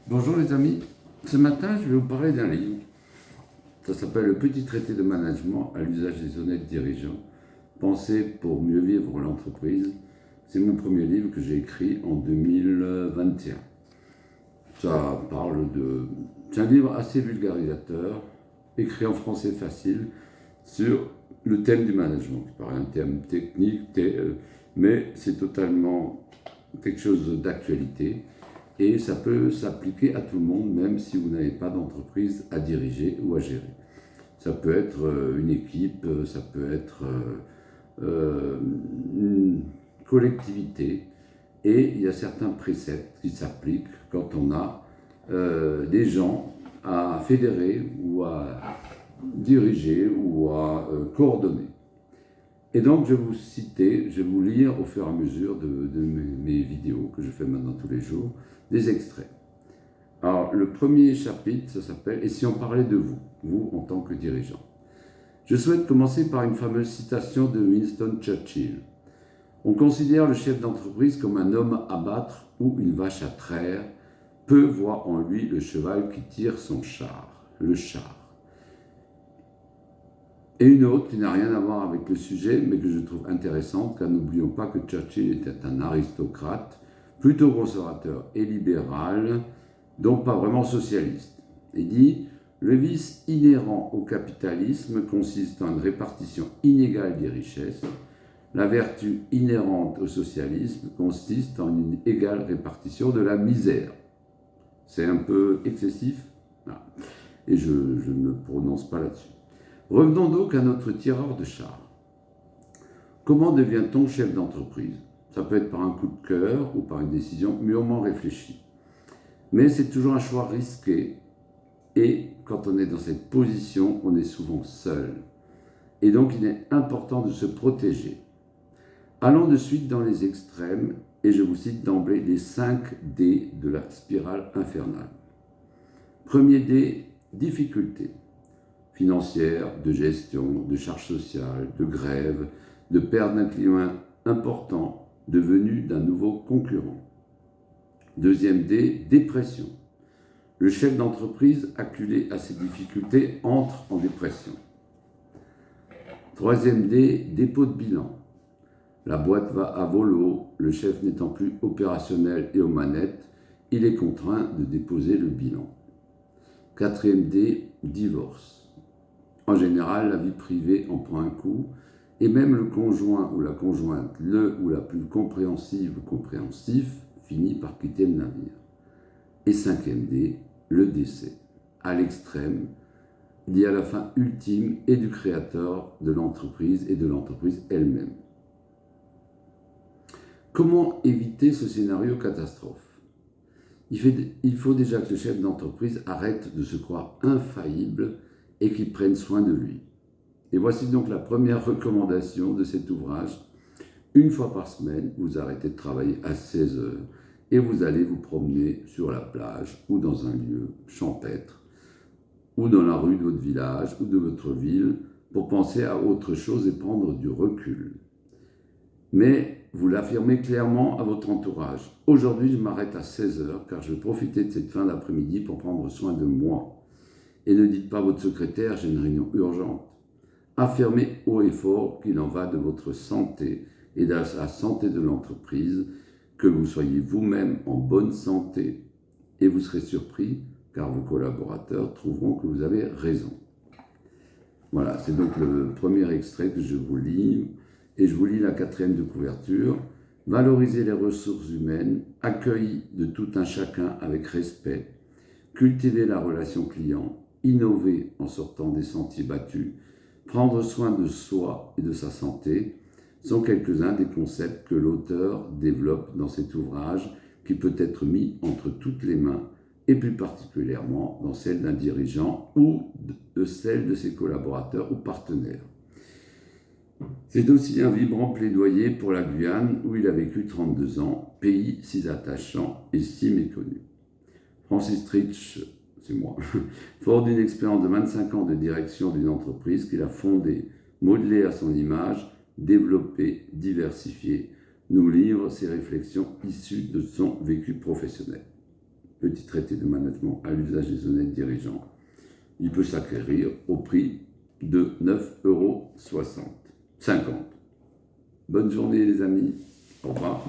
Bonjour les amis, ce matin je vais vous parler d'un livre. Ça s'appelle Le petit traité de management à l'usage des honnêtes dirigeants, pensé pour mieux vivre l'entreprise. C'est mon premier livre que j'ai écrit en 2021. Ça parle de... C'est un livre assez vulgarisateur, écrit en français facile, sur le thème du management. C'est pas un thème technique, mais c'est totalement quelque chose d'actualité. Et ça peut s'appliquer à tout le monde, même si vous n'avez pas d'entreprise à diriger ou à gérer. Ça peut être une équipe, ça peut être une collectivité. Et il y a certains préceptes qui s'appliquent quand on a des gens à fédérer ou à diriger ou à coordonner. Et donc, je vais vous citer, je vais vous lire au fur et à mesure de mes vidéos que je fais maintenant tous les jours, des extraits. Alors, le premier chapitre, ça s'appelle « Et si on parlait de vous, vous en tant que dirigeant ?» Je souhaite commencer par une fameuse citation de Winston Churchill. « On considère le chef d'entreprise comme un homme à battre ou une vache à traire. Peu voient en lui le cheval qui tire son char, le char. » Et une autre qui n'a rien à voir avec le sujet, mais que je trouve intéressante, car n'oublions pas que Churchill était un aristocrate, plutôt conservateur et libéral, donc pas vraiment socialiste. Il dit « Le vice inhérent au capitalisme consiste en une répartition inégale des richesses. La vertu inhérente au socialisme consiste en une égale répartition de la misère. » C'est un peu excessif, et je ne me prononce pas là-dessus. Revenons donc à notre tireur de char. Comment devient-on chef d'entreprise? Ça peut être par un coup de cœur ou par une décision mûrement réfléchie. Mais c'est toujours un choix risqué et quand on est dans cette position, on est souvent seul. Et donc il est important de se protéger. Allons de suite dans les extrêmes et je vous cite d'emblée les 5 D de la spirale infernale. Premier D, difficulté. Financière, de gestion, de charges sociales, de grève, de perte d'un client important, de venue d'un nouveau concurrent. Deuxième D, dépression. Le chef d'entreprise acculé à ces difficultés entre en dépression. Troisième D, dépôt de bilan. La boîte va à volo, le chef n'étant plus opérationnel et aux manettes, il est contraint de déposer le bilan. Quatrième D, divorce. En général, la vie privée en prend un coup, et même le conjoint ou la conjointe, le ou la plus compréhensive ou compréhensif, finit par quitter le navire. Et cinquième D, le décès. À l'extrême, il y a la fin ultime et du créateur de l'entreprise et de l'entreprise elle-même. Comment éviter ce scénario catastrophe? Il faut déjà que le chef d'entreprise arrête de se croire infaillible et qu'il prenne soin de lui. Et voici donc la première recommandation de cet ouvrage. Une fois par semaine, vous arrêtez de travailler à 16 heures et vous allez vous promener sur la plage ou dans un lieu champêtre ou dans la rue de votre village ou de votre ville pour penser à autre chose et prendre du recul. Mais vous l'affirmez clairement à votre entourage. Aujourd'hui, je m'arrête à 16 heures car je vais profiter de cette fin d'après-midi pour prendre soin de moi. Et ne dites pas à votre secrétaire, j'ai une réunion urgente. Affirmez haut et fort qu'il en va de votre santé et de la santé de l'entreprise, que vous soyez vous-même en bonne santé. Et vous serez surpris, car vos collaborateurs trouveront que vous avez raison. Voilà, c'est donc le premier extrait que je vous lis. Et je vous lis la 4e de couverture. Valoriser les ressources humaines, accueillir de tout un chacun avec respect, cultiver la relation client, innover en sortant des sentiers battus, prendre soin de soi et de sa santé, sont quelques-uns des concepts que l'auteur développe dans cet ouvrage qui peut être mis entre toutes les mains et plus particulièrement dans celle d'un dirigeant ou de celle de ses collaborateurs ou partenaires. C'est aussi un vibrant plaidoyer pour la Guyane où il a vécu 32 ans, pays si attachant et si méconnu. Francis Trich, c'est moi, fort d'une expérience de 25 ans de direction d'une entreprise qu'il a fondée, modelée à son image, développée, diversifiée, nous livre ses réflexions issues de son vécu professionnel. petit traité de management à l'usage des honnêtes dirigeants. Il peut s'acquérir au prix de 9,50 €. Bonne journée les amis, au revoir.